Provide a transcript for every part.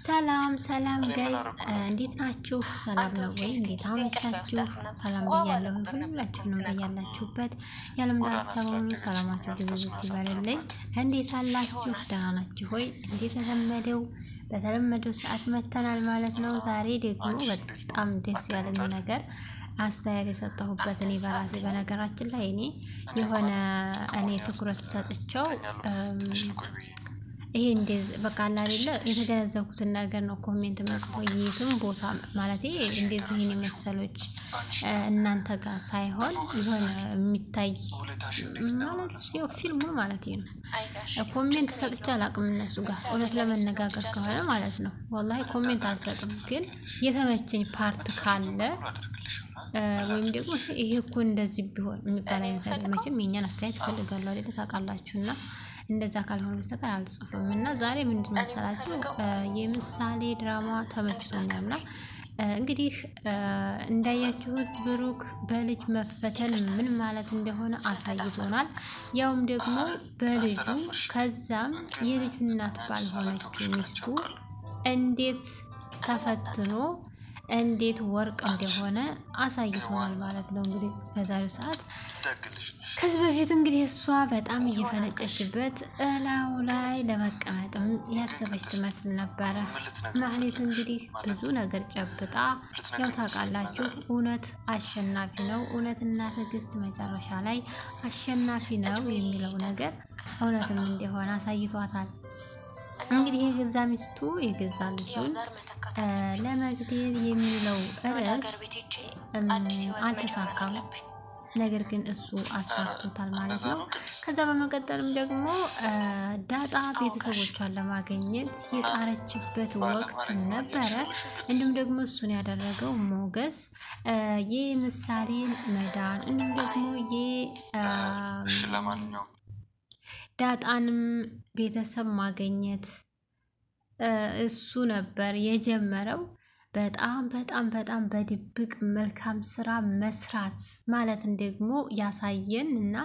ሰላም ሰላም ጋይስ እንዴት ናችሁ? ሰላም ነው ወይ? እንዴት አመሻችሁ? ሰላም ብያለሁ ሁላችሁንም በያላችሁበት የዓለም ዳርቻ በሙሉ ሰላማችሁ ብዙ ይበልልኝ። እንዴት አላችሁ? ደህና ናችሁ ሆይ? በተለመደው ሰዓት መተናል ማለት ነው። ዛሬ ደግሞ በጣም ደስ ያለኝ ነገር አስተያየት የሰጠሁበት እኔ በራሴ በነገራችን ላይ እኔ ትኩረት ሰጥቼው ይሄ እንደዚህ በቃ አይደለ የተገነዘብኩትን ነገር ነው ኮሜንት መስጠው የትም ቦታ ማለት እንደዚህ ይሄን መሰሎች እናንተ ጋር ሳይሆን የሆነ የሚታይ ማለት ሲው ፊልሙ ማለት ነው። ኮሜንት ሰጥቼ አላቅም እነሱ ጋር እውነት ለመነጋገር ከሆነ ማለት ነው። ወላሂ ኮሜንት አልሰጥም፣ ግን የተመቸኝ ፓርት ካለ ወይም ደግሞ ይሄ እኮ እንደዚህ ቢሆን የሚባል አይነት መቼም የኛን አስተያየት እፈልጋለሁ አይደል ታውቃላችሁና እንደዛ ካልሆነ በስተቀር አልጽፍም። እና ዛሬ ምንድነው መሰላችሁ የምሳሌ ድራማ ተመችቶኛልና እንግዲህ እንዳያችሁት ብሩክ በልጅ መፈተን ምን ማለት እንደሆነ አሳይቶናል። ያውም ደግሞ በልጁ ከዛም የልጁ እናት ባልሆነችው ሚስቱ እንዴት ተፈትኖ እንዴት ወርቅ እንደሆነ አሳይቶናል ማለት ነው። እንግዲህ በዛሬው ሰዓት ከዚህ በፊት እንግዲህ እሷ በጣም እየፈነጨችበት እላው ላይ ለመቀመጥም ያሰበች ትመስል ነበረ። ማህሌት እንግዲህ ብዙ ነገር ጨብጣ ያው ታውቃላችሁ እውነት አሸናፊ ነው፣ እውነትና ትዕግስት መጨረሻ ላይ አሸናፊ ነው የሚለው ነገር እውነትም እንደሆነ አሳይቷታል። እንግዲህ የገዛ ሚስቱ የገዛ ልጁን ለመግደል የሚለው ርዕስ አልተሳካም። ነገር ግን እሱ አሳክቶታል ማለት ነው። ከዛ በመቀጠልም ደግሞ ዳጣ ቤተሰቦቿን ለማግኘት የጣረችበት ወቅት ነበረ። እንዲሁም ደግሞ እሱን ያደረገው ሞገስ የምሳሌን መዳን እንዲሁም ደግሞ ዳጣንም ቤተሰብ ማግኘት እሱ ነበር የጀመረው። በጣም በድብቅ መልካም ስራ መስራት ማለትን ደግሞ ያሳየን እና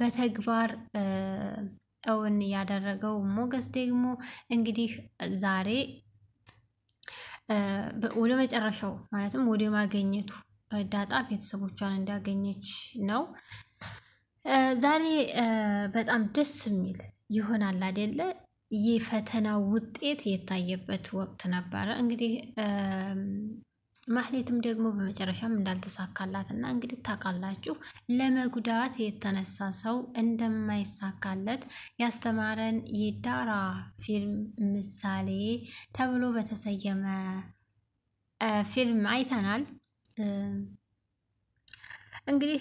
በተግባር እውን ያደረገው ሞገስ ደግሞ እንግዲህ ዛሬ ወደ መጨረሻው ማለትም ወደ ማግኘቱ ዳጣ ቤተሰቦቿን እንዳገኘች ነው። ዛሬ በጣም ደስ የሚል ይሆናል አይደለ? የፈተና ውጤት የታየበት ወቅት ነበረ። እንግዲህ ማህሌትም ደግሞ በመጨረሻም እንዳልተሳካላትና እንግዲህ ታውቃላችሁ ለመጉዳት የተነሳ ሰው እንደማይሳካለት ያስተማረን የዳራ ፊልም ምሳሌ ተብሎ በተሰየመ ፊልም አይተናል። እንግዲህ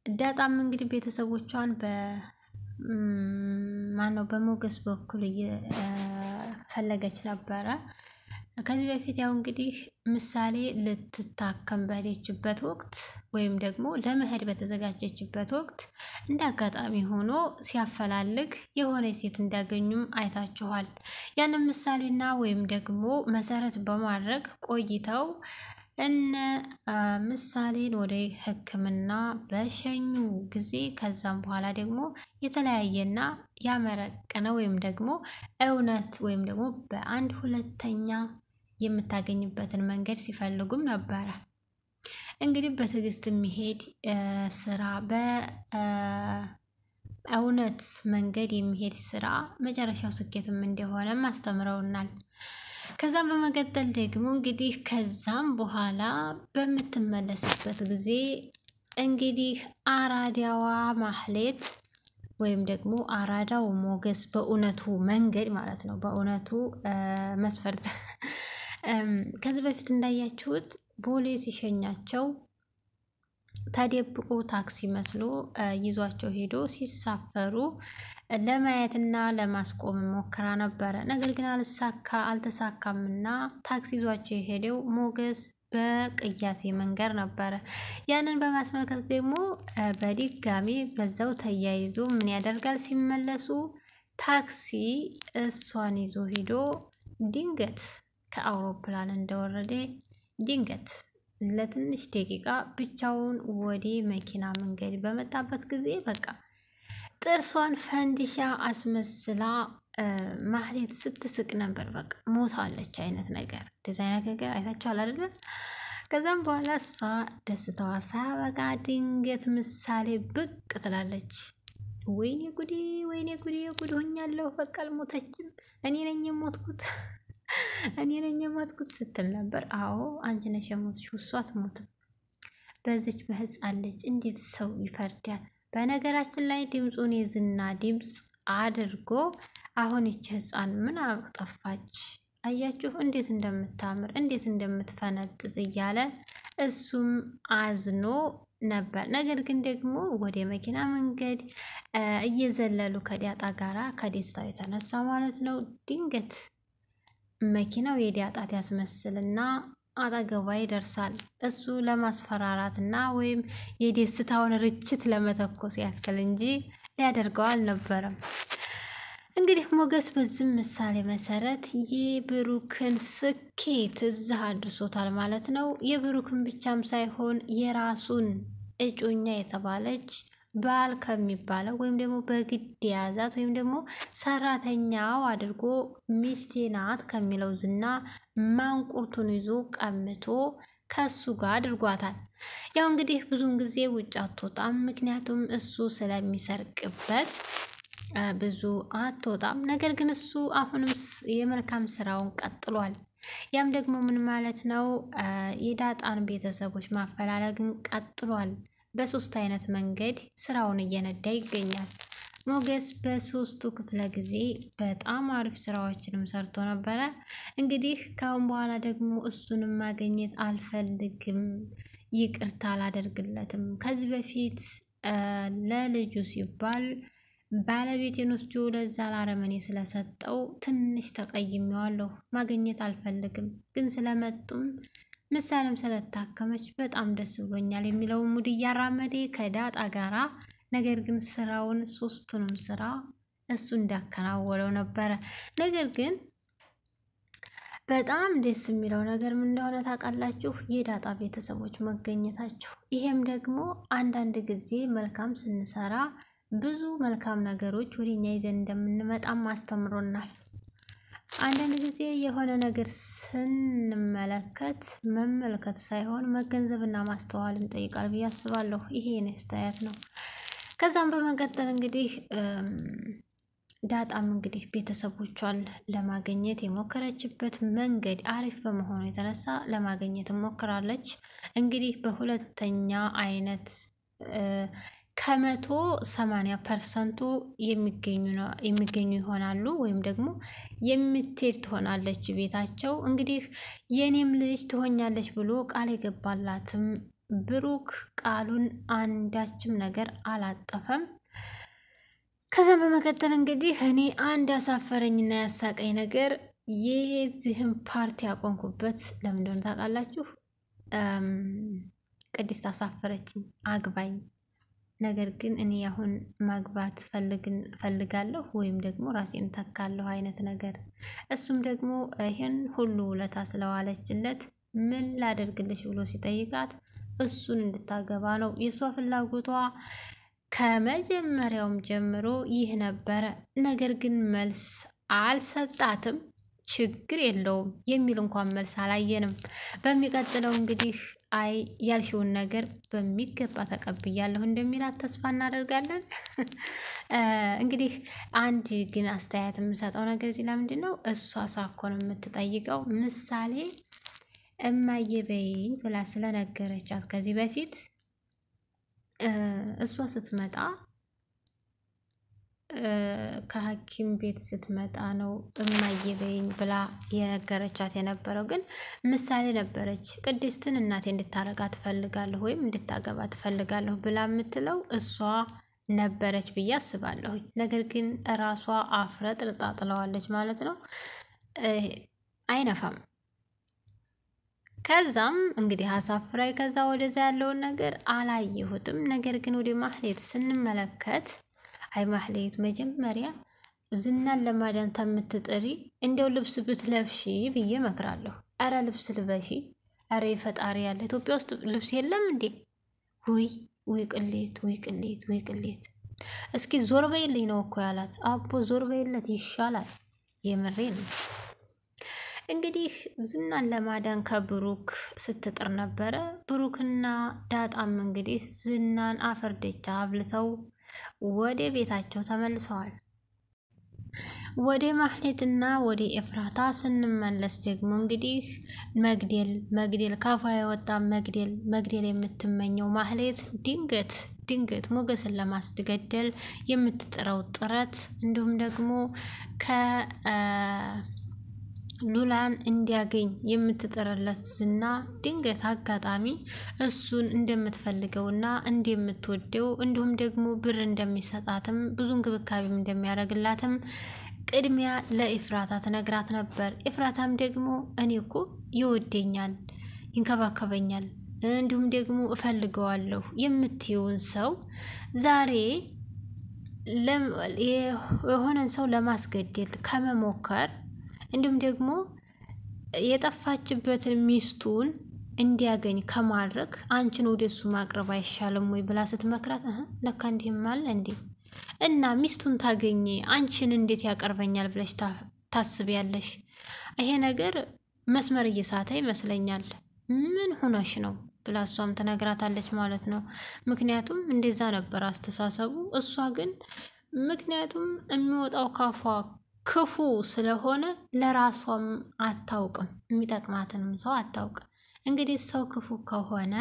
ዳጣም እንግዲህ ቤተሰቦቿን በሞገስ በኩል እየፈለገች ነበረ። ከዚህ በፊት ያው እንግዲህ ምሳሌ ልትታከም በሄደችበት ወቅት ወይም ደግሞ ለመሄድ በተዘጋጀችበት ወቅት እንደ አጋጣሚ ሆኖ ሲያፈላልግ የሆነ ሴት እንዳገኙም አይታችኋል። ያንን ምሳሌና ወይም ደግሞ መሰረት በማድረግ ቆይተው እነ ምሳሌን ወደ ሕክምና በሸኙ ጊዜ ከዛም በኋላ ደግሞ የተለያየና ያመረቀነ ወይም ደግሞ እውነት ወይም ደግሞ በአንድ ሁለተኛ የምታገኝበትን መንገድ ሲፈልጉም ነበረ። እንግዲህ በትዕግስት የሚሄድ ስራ በእውነት መንገድ የሚሄድ ስራ መጨረሻው ስኬትም እንደሆነም አስተምረውናል። ከዛም በመቀጠል ደግሞ እንግዲህ ከዛም በኋላ በምትመለስበት ጊዜ እንግዲህ አራዳዋ ማህሌት ወይም ደግሞ አራዳው ሞገስ በእውነቱ መንገድ ማለት ነው በእውነቱ መስፈርት ከዚህ በፊት እንዳያችሁት ቦሌ ሲሸኛቸው ተደብቆ ታክሲ መስሎ ይዟቸው ሄዶ ሲሳፈሩ ለማየትና ለማስቆም ሞክራ ነበረ። ነገር ግን አልተሳካምና ታክሲ ይዟቸው የሄደው ሞገስ በቅያሴ መንገድ ነበረ። ያንን በማስመልከት ደግሞ በድጋሚ በዛው ተያይዞ ምን ያደርጋል? ሲመለሱ ታክሲ እሷን ይዞ ሄዶ ድንገት ከአውሮፕላን እንደወረደ ድንገት ለትንሽ ደቂቃ ብቻውን ወደ መኪና መንገድ በመጣበት ጊዜ በቃ ጥርሷን ፈንዲሻ አስመስላ ማህሌት ስትስቅ ነበር። በቃ ሞታለች አይነት ነገር እንደዚህ አይነት ነገር አይታችኋል አይደለ? ከዛም በኋላ እሷ ደስታዋ ሳበቃ ድንገት ምሳሌ ብቅ ትላለች። ወይኔ ጉዴ ወይኔ ጉዴ ጉድ ሆኛለሁ፣ በቃ አልሞተችም፣ እኔ ነኝ የሞትኩት እኔ ነኝ የሞትኩት ስትል ነበር። አዎ አንቺ ነሽ የሞትሽው፣ እሷ አትሞትም። በዚች በህፃን ልጅ እንዴት ሰው ይፈርዳል? በነገራችን ላይ ድምፁን የዝና ድምፅ አድርጎ አሁን ይች ህፃን ምን አጠፋች? አያችሁ እንዴት እንደምታምር እንዴት እንደምትፈነጥዝ እያለ እሱም አዝኖ ነበር። ነገር ግን ደግሞ ወደ መኪና መንገድ እየዘለሉ ከዲያጣ ጋራ ከደስታው የተነሳ ማለት ነው ድንገት መኪናው የዲያጣት ያስመስልና አጠገቧ ይደርሳል። እሱ ለማስፈራራትና ወይም የደስታውን ርችት ለመተኮስ ያክል እንጂ ሊያደርገው አልነበረም። እንግዲህ ሞገስ በዚህ ምሳሌ መሰረት የብሩክን ስኬት እዛ አድርሶታል ማለት ነው። የብሩክን ብቻም ሳይሆን የራሱን እጮኛ የተባለች ባል ከሚባለው ወይም ደግሞ በግድ የያዛት ወይም ደግሞ ሰራተኛው አድርጎ ሚስቴ ናት ከሚለው ዝና ማንቁርቱን ይዞ ቀምቶ ከሱ ጋር አድርጓታል። ያው እንግዲህ ብዙውን ጊዜ ውጭ አትወጣም፣ ምክንያቱም እሱ ስለሚሰርቅበት ብዙ አትወጣም። ነገር ግን እሱ አሁንም የመልካም ስራውን ቀጥሏል። ያም ደግሞ ምን ማለት ነው? የዳጣን ቤተሰቦች ማፈላለግን ቀጥሏል። በሶስት አይነት መንገድ ስራውን እየነዳ ይገኛል። ሞገስ በሶስቱ ክፍለ ጊዜ በጣም አሪፍ ስራዎችንም ሰርቶ ነበረ። እንግዲህ ካሁን በኋላ ደግሞ እሱንም ማግኘት አልፈልግም፣ ይቅርታ አላደርግለትም። ከዚህ በፊት ለልጁ ሲባል ባለቤቴን ወስዶ ለዛ ላረመኔ ስለሰጠው ትንሽ ተቀይሜዋለሁ፣ ማግኘት አልፈልግም። ግን ስለመጡም ምሳሌም ስለታከመች በጣም ደስ ብሎኛል የሚለው ሙድ እያራመደ ከዳጣ ጋራ ነገር ግን ስራውን ሶስቱንም ስራ እሱ እንዳከናወለው ነበረ። ነገር ግን በጣም ደስ የሚለው ነገር ምን እንደሆነ ታውቃላችሁ? የዳጣ ቤተሰቦች መገኘታቸው። ይሄም ደግሞ አንዳንድ ጊዜ መልካም ስንሰራ ብዙ መልካም ነገሮች ወደኛ ይዘን እንደምንመጣም አስተምሮናል። አንዳንድ ጊዜ የሆነ ነገር ስንመለከት መመልከት ሳይሆን መገንዘብና ማስተዋልን ጠይቃል ብዬ አስባለሁ። ይሄ የኔ አስተያየት ነው። ከዛም በመቀጠል እንግዲህ ዳጣም እንግዲህ ቤተሰቦቿን ለማግኘት የሞከረችበት መንገድ አሪፍ በመሆኑ የተነሳ ለማግኘት ሞክራለች። እንግዲህ በሁለተኛ አይነት 180% የሚገኙ ይሆናሉ ወይም ደግሞ የምትሄድ ትሆናለች ቤታቸው። እንግዲህ የኔም ልጅ ትሆኛለች ብሎ ቃል የገባላትም ብሩክ ቃሉን አንዳችም ነገር አላጠፈም። ከዛ በመቀጠል እንግዲህ እኔ አንድ ያሳፈረኝና ያሳቀኝ ነገር የዚህም ፓርቲ ያቆንኩበት ለምን እንደሆነ ታውቃላችሁ? ቅድስት አሳፈረችኝ አግባኝ፣ ነገር ግን እኔ አሁን ማግባት ፈልጋለሁ ወይም ደግሞ ራሴን ተካለሁ አይነት ነገር። እሱም ደግሞ ይሄን ሁሉ ውለታ ስለዋለችለት ምን ላደርግልሽ ብሎ ሲጠይቃት እሱን እንድታገባ ነው የሷ ፍላጎቷ። ከመጀመሪያውም ጀምሮ ይህ ነበረ። ነገር ግን መልስ አልሰጣትም። ችግር የለውም የሚል እንኳን መልስ አላየንም። በሚቀጥለው እንግዲህ አይ ያልሽውን ነገር በሚገባ ተቀብያለሁ እንደሚላት ተስፋ እናደርጋለን። እንግዲህ አንድ ግን አስተያየት የምሰጠው ነገር እዚህ ለምንድን ነው እሷ ሳኮን የምትጠይቀው ምሳሌ እማዬ በይኝ ብላ ስለነገረቻት ከዚህ በፊት እሷ ስትመጣ ከሐኪም ቤት ስትመጣ ነው እማዬ በይኝ ብላ የነገረቻት የነበረው። ግን ምሳሌ ነበረች ቅድስትን እናቴ እንድታረጋ ትፈልጋለሁ ወይም እንድታገባ ትፈልጋለሁ ብላ የምትለው እሷ ነበረች ብዬ አስባለሁ። ነገር ግን ራሷ አፍረጥ ልጣጥለዋለች ማለት ነው። አይነፋም። ከዛም እንግዲህ አሳፍራይ ከዛ ወደዛ ያለውን ነገር አላየሁትም። ነገር ግን ወደ ማህሌት ስንመለከት አይ ማህሌት መጀመሪያ ዝናን ለማዳን ተምትጥሪ እንደው ልብስ ብትለብሺ ብዬ መክራለሁ። አረ ልብስ ልበሺ። አረ ፈጣሪ ያለ ኢትዮጵያ ውስጥ ልብስ የለም እንዴ? ውይ ቅሌት፣ ውይ ቅሌት፣ ውይ ቅሌት። እስኪ ዞር በይልኝ ነው እኮ ያላት። አቦ ዞር በይለት ይሻላል። የምሬን ነው። እንግዲህ ዝናን ለማዳን ከብሩክ ስትጥር ነበረ። ብሩክና ዳጣም እንግዲህ ዝናን አፈርደቻ አብልተው ወደ ቤታቸው ተመልሰዋል። ወደ ማህሌትና ወደ ኤፍራታ ስንመለስ ደግሞ እንግዲህ መግደል ካፏ የወጣ መግደል የምትመኘው ማህሌት ድንገት ሞገስን ለማስገደል የምትጥረው ጥረት እንዲሁም ደግሞ ሉላን እንዲያገኝ የምትጥርለት ዝና ድንገት አጋጣሚ እሱን እንደምትፈልገውና እንደምትወደው እንዲሁም ደግሞ ብር እንደሚሰጣትም ብዙ እንክብካቤም እንደሚያደርግላትም ቅድሚያ ለኤፍራታ ትነግራት ነበር። ኤፍራታም ደግሞ እኔ እኮ ይወደኛል፣ ይንከባከበኛል እንዲሁም ደግሞ እፈልገዋለሁ የምትይውን ሰው ዛሬ የሆነን ሰው ለማስገደል ከመሞከር እንዲሁም ደግሞ የጠፋችበትን ሚስቱን እንዲያገኝ ከማድረግ አንቺን ወደሱ ማቅረብ አይሻልም ወይ ብላ ስትመክራት ለካ እንዲህም አለ እንዴ እና ሚስቱን ታገኘ አንቺን እንዴት ያቀርበኛል ብለሽ ታስቢያለሽ? ይሄ ነገር መስመር እየሳተ ይመስለኛል። ምን ሆነሽ ነው ብላ እሷም ትነግራታለች ማለት ነው። ምክንያቱም እንደዛ ነበር አስተሳሰቡ። እሷ ግን ምክንያቱም የሚወጣው ካፏ ክፉ ስለሆነ ለራሷም አታውቅም፣ የሚጠቅማትንም ሰው አታውቅም። እንግዲህ ሰው ክፉ ከሆነ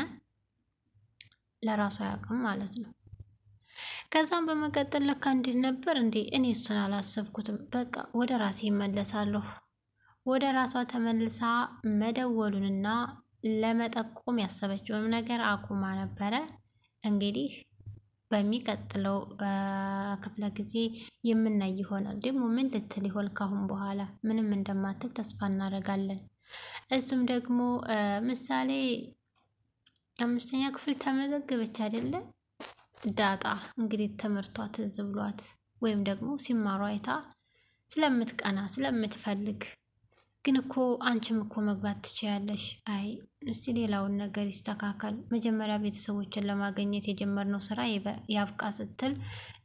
ለራሷ አያውቅም ማለት ነው። ከዛም በመቀጠል ለካ እንዲህ ነበር እንዴ እኔ እሱን አላሰብኩትም፣ በቃ ወደ ራሴ እመለሳለሁ። ወደ ራሷ ተመልሳ መደወሉንና ለመጠቆም ያሰበችውን ነገር አቁማ ነበረ። እንግዲህ በሚቀጥለው ክፍለ ጊዜ የምናይ ይሆናል። ደግሞ ምን ልትል ይሆን? ካሁን በኋላ ምንም እንደማትል ተስፋ እናደርጋለን። እሱም ደግሞ ምሳሌ 5ኛ ክፍል ተመዘገበች አይደለ? ዳጣ እንግዲህ ትምህርቷ ትዝ ብሏት ወይም ደግሞ ሲማሩ አይታ ስለምትቀና ስለምትፈልግ ግን እኮ አንቺም እኮ መግባት ትችያለሽ። አይ እስቲ ሌላውን ነገር ይስተካከል፣ መጀመሪያ ቤተሰቦችን ለማግኘት የጀመርነው ስራ ያብቃ ስትል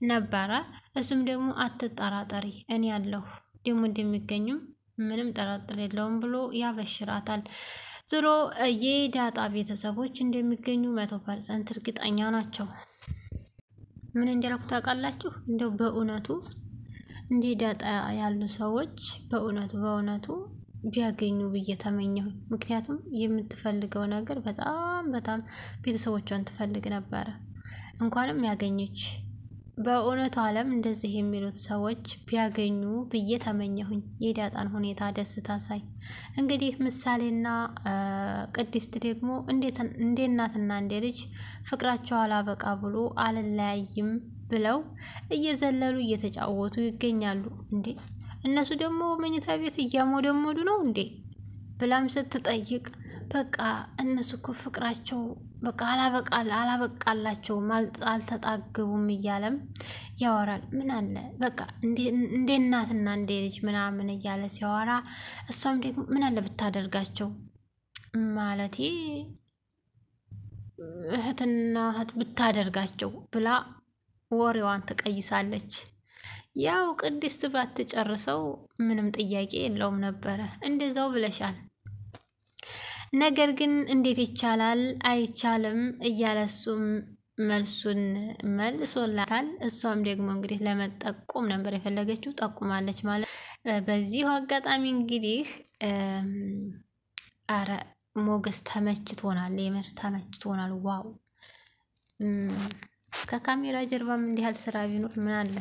ነበረ። እሱም ደግሞ አትጠራጠሪ እኔ ያለሁ ደግሞ እንደሚገኙም ምንም ጠራጥር የለውም ብሎ ያበሽራታል። ዞሮ የዳጣ ቤተሰቦች እንደሚገኙ 100% እርግጠኛ ናቸው። ምን እንደረኩ ታውቃላችሁ? እንደው በእውነቱ እንደ ዳጣ ያሉ ሰዎች በእውነቱ ቢያገኙ ብዬ ተመኘሁ። ምክንያቱም የምትፈልገው ነገር በጣም ቤተሰቦቿን ትፈልግ ነበረ። እንኳንም ያገኘች። በእውነቱ ዓለም እንደዚህ የሚሉት ሰዎች ቢያገኙ ብዬ ተመኘሁኝ። የዳጣን ሁኔታ ደስታ ሳይ እንግዲህ ምሳሌና ቅድስት ደግሞ እንደ እናትና እንደ ልጅ ፍቅራቸው አላበቃ ብሎ አልለያይም ብለው እየዘለሉ እየተጫወቱ ይገኛሉ። እንዴ እነሱ ደግሞ መኝታ ቤት እያሞደሞዱ ነው እንዴ ብላም ስትጠይቅ በቃ እነሱ እኮ ፍቅራቸው በቃ አላበቃላቸውም አልተጣገቡም እያለም ያወራል። ምን አለ በቃ እንደ እናትና እንደ ልጅ ምናምን እያለ ሲያወራ እሷም ደግሞ ምን አለ ብታደርጋቸው ማለቴ እህትና እህት ብታደርጋቸው ብላ ወሬዋን ትቀይሳለች። ያው ቅድስት ባትጨርሰው ምንም ጥያቄ የለውም ነበረ። እንደዛው ብለሻል፣ ነገር ግን እንዴት ይቻላል አይቻልም እያለሱም መልሱን መልሶላታል። እሷም ደግሞ እንግዲህ ለመጠቆም ነበር የፈለገችው፣ ጠቁማለች ማለት። በዚሁ አጋጣሚ እንግዲህ አረ ሞገስ ተመችቶናል፣ የምር ተመችቶናል። ዋው ከካሜራ ጀርባም እንዲህ ያለ ስራ ቢኖር ምን አለ።